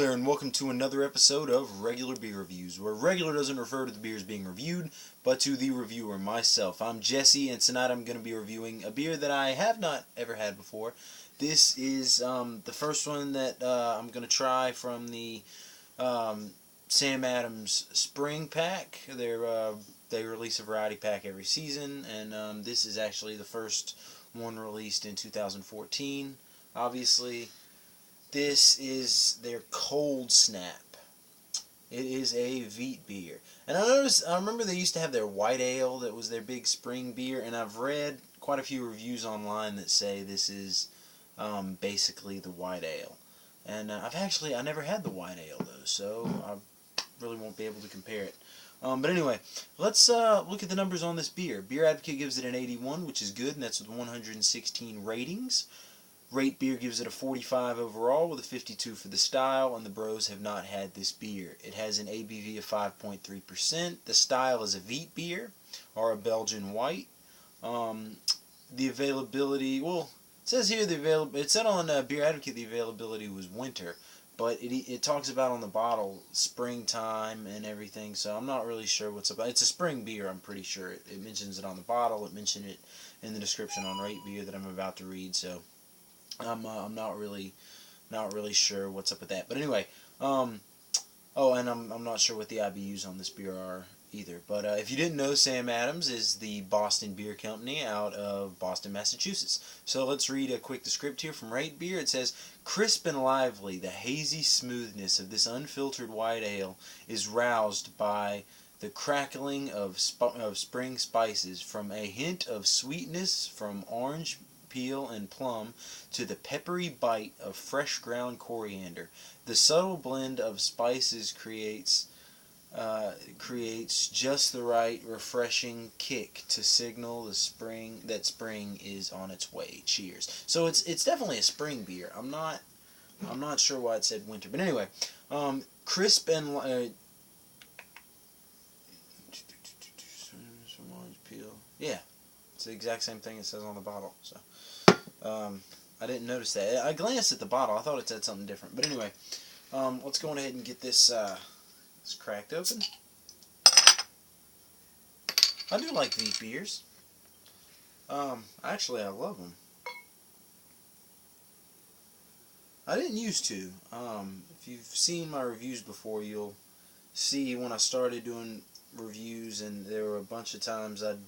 there, and welcome to another episode of Regular Beer Reviews, where regular doesn't refer to the beers being reviewed, but to the reviewer, myself. I'm Jesse, and tonight I'm going to be reviewing a beer that I have not ever had before. This is the first one that I'm going to try from the Sam Adams Spring Pack. They release a variety pack every season, and this is actually the first one released in 2014, obviously. This is their Cold Snap. It is a wheat beer. And I remember they used to have their white ale that was their big spring beer, and I've read quite a few reviews online that say this is basically the white ale. And I never had the white ale though, so I really won't be able to compare it. But anyway, let's look at the numbers on this beer. Beer Advocate gives it an 81, which is good, and that's with 116 ratings. Rate Beer gives it a 45 overall with a 52 for the style, and the bros have not had this beer. It has an ABV of 5.3%. The style is a wheat beer, or a Belgian white. The availability, well, it says here it said on Beer Advocate the availability was winter, but it talks about on the bottle springtime and everything, so I'm not really sure what's about. It's a spring beer, I'm pretty sure. It mentions it on the bottle. It mentioned it in the description on Rate Beer that I'm about to read, so I'm not really sure what's up with that. But anyway, and I'm not sure what the IBUs on this beer are either. But if you didn't know, Sam Adams is the Boston Beer Company out of Boston, Massachusetts. So let's read a quick description here from Rate Beer. It says, "Crisp and lively, the hazy smoothness of this unfiltered white ale is roused by the crackling of spring spices, from a hint of sweetness from orange peel and plum to the peppery bite of fresh ground coriander. The subtle blend of spices creates just the right refreshing kick to signal that spring is on its way. Cheers." So it's definitely a spring beer. I'm not sure why it said winter, but anyway, crisp and some orange peel. Yeah, it's the exact same thing it says on the bottle. So I didn't notice that. I glanced at the bottle. I thought it said something different. But anyway, let's go ahead and get this cracked open. I do like wheat beers. Actually, I love them. I didn't used to. If you've seen my reviews before, you'll see when I started doing reviews, and there were a bunch of times at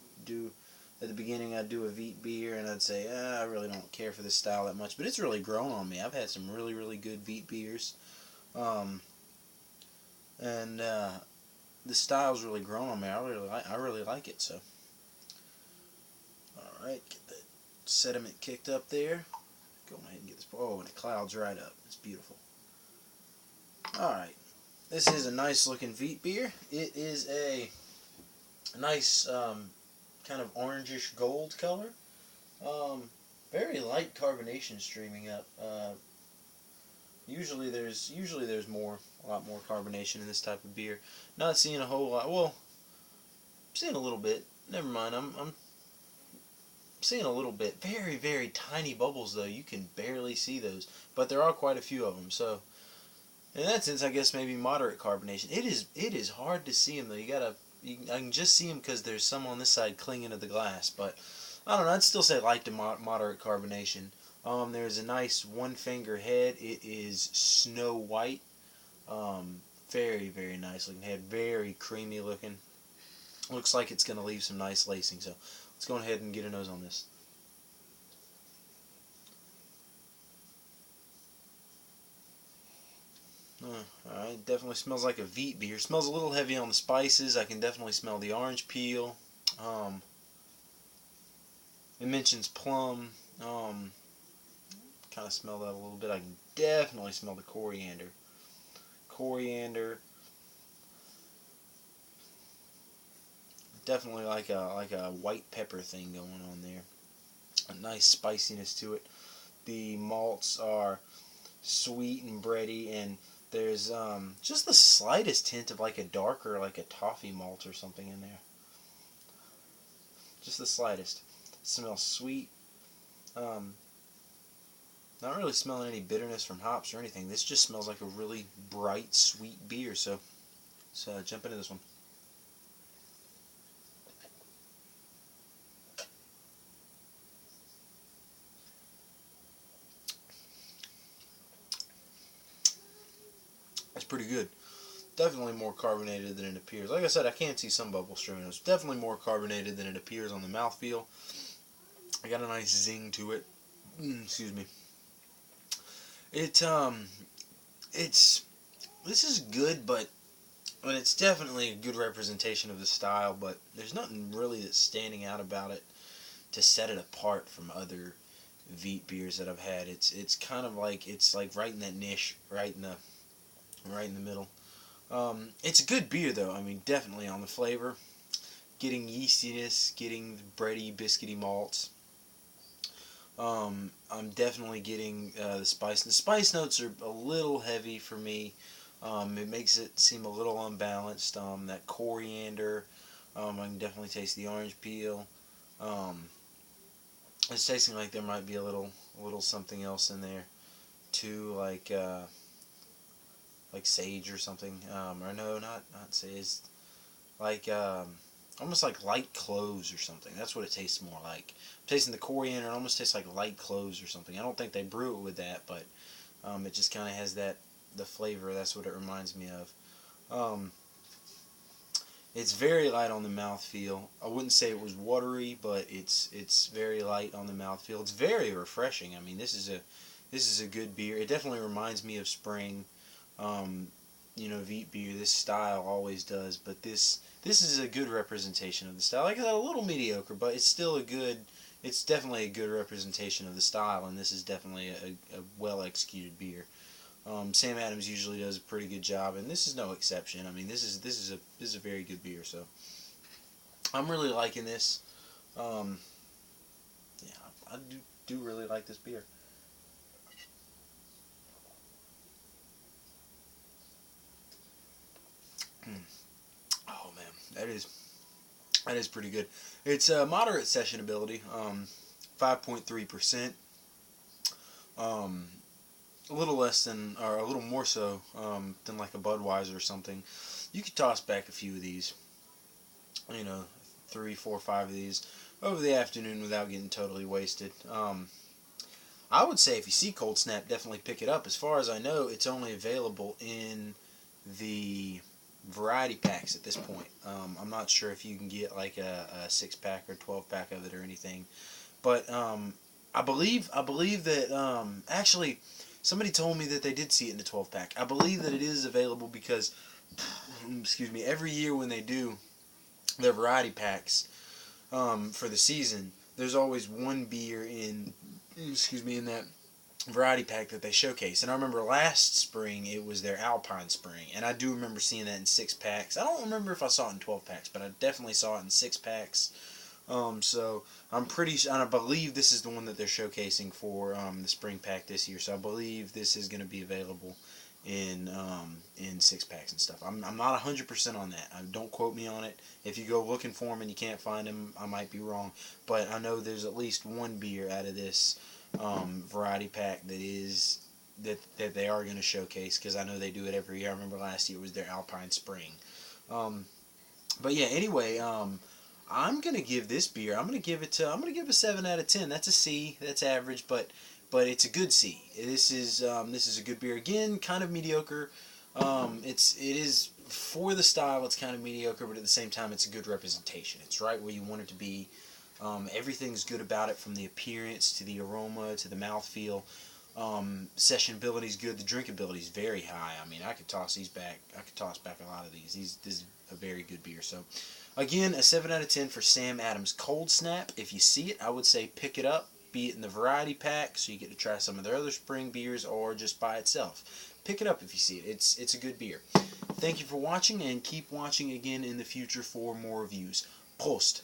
the beginning I'd do a wheat beer and I'd say, I really don't care for this style that much, but it's really grown on me. I've had some really, really good wheat beers, and the style's really grown on me. I really like it. So, all right, get that sediment kicked up there. Go ahead and get this. Oh, and it clouds right up. It's beautiful. All right, this is a nice looking wheat beer. It is a nice kind of orangish gold color. Very light carbonation streaming up. Usually there's a lot more carbonation in this type of beer. Not seeing a whole lot. Well, I'm seeing a little bit. Never mind. I'm seeing a little bit. Very, very tiny bubbles though. You can barely see those, but there are quite a few of them. So in that sense, I guess maybe moderate carbonation. It is hard to see them though. I can just see them because there's some on this side clinging to the glass, but I don't know. I'd still say light to moderate carbonation. There's a nice one finger head. It is snow white. Very, very nice looking head. Very creamy looking. Looks like it's going to leave some nice lacing. So let's go ahead and get a nose on this. Alright, definitely smells like a wheat beer. Smells a little heavy on the spices. I can definitely smell the orange peel. It mentions plum. Kind of smell that a little bit. I can definitely smell the coriander. Definitely like a white pepper thing going on there. A nice spiciness to it. The malts are sweet and bready, and there's just the slightest hint of like a darker, like a toffee malt or something in there. Just the slightest. It smells sweet. Not really smelling any bitterness from hops or anything. This just smells like a really bright, sweet beer. So let's jump into this one. It's pretty good. Definitely more carbonated than it appears. Like I said, I can see some bubble streaming. It's definitely more carbonated than it appears on the mouthfeel. I got a nice zing to it. Excuse me. It's this is good, but it's definitely a good representation of the style. But there's nothing really that's standing out about it to set it apart from other wheat beers that I've had. It's kind of like it's like right in that niche, right in the middle. It's a good beer though. I mean, definitely on the flavor, getting yeastiness, getting bready, biscuity malts. I'm definitely getting the spice. The spice notes are a little heavy for me. It makes it seem a little unbalanced. That coriander, I can definitely taste the orange peel. Um, it's tasting like there might be a little something else in there too, like sage or something. Or no, not sage. Like almost like light cloves or something. That's what it tastes more like. I'm tasting the coriander. It almost tastes like light cloves or something. I don't think they brew it with that, but it just kind of has the flavor. That's what it reminds me of. It's very light on the mouthfeel. I wouldn't say it was watery, but it's very light on the mouthfeel. It's very refreshing. I mean, this is a good beer. It definitely reminds me of spring. Wheat beer. This style always does, but this is a good representation of the style. Like I said, a little mediocre, but it's still a good. It's definitely a good representation of the style, and this is definitely a well executed beer. Sam Adams usually does a pretty good job, and this is no exception. I mean, this is a very good beer. So I'm really liking this. Um, yeah, I do really like this beer. Oh man, that is pretty good. It's moderate sessionability, 5.3%. Um, a little less than, or a little more so than like a Budweiser or something. You could toss back a few of these, you know, three, four, five of these over the afternoon without getting totally wasted. I would say if you see Cold Snap, definitely pick it up. As far as I know, it's only available in the variety packs at this point. I'm not sure if you can get like a 6-pack or 12-pack of it or anything, but I believe that actually somebody told me that they did see it in the 12-pack. I believe that it is available because excuse me, every year when they do their variety packs for the season, there's always one beer in that variety pack that they showcase. And I remember last spring it was their Alpine Spring, and I do remember seeing that in 6-packs. I don't remember if I saw it in 12-packs, but I definitely saw it in 6-packs. So I'm and I believe this is the one that they're showcasing for the spring pack this year. So I believe this is going to be available in 6-packs and stuff. I'm not 100% on that. Don't quote me on it. If you go looking for them and you can't find them, I might be wrong. But I know there's at least one beer out of this variety pack that they are going to showcase, because I know they do it every year. I remember last year was their Alpine Spring. But yeah, anyway, I'm gonna give this beer. I'm gonna give it a 7 out of 10. That's a C. That's average, but it's a good C. This is a good beer. Again, kind of mediocre. It is for the style. It's kind of mediocre, but at the same time, it's a good representation. It's right where you want it to be. Everything's good about it, from the appearance to the aroma to the mouthfeel. Sessionability is good. The drinkability is very high. I mean, I could toss these back. I could toss back a lot of these. This is a very good beer. So, again, a 7 out of 10 for Sam Adams Cold Snap. If you see it, I would say pick it up. Be it in the variety pack, so you get to try some of their other spring beers, or just by itself. Pick it up if you see it. It's a good beer. Thank you for watching, and keep watching again in the future for more reviews. Prost!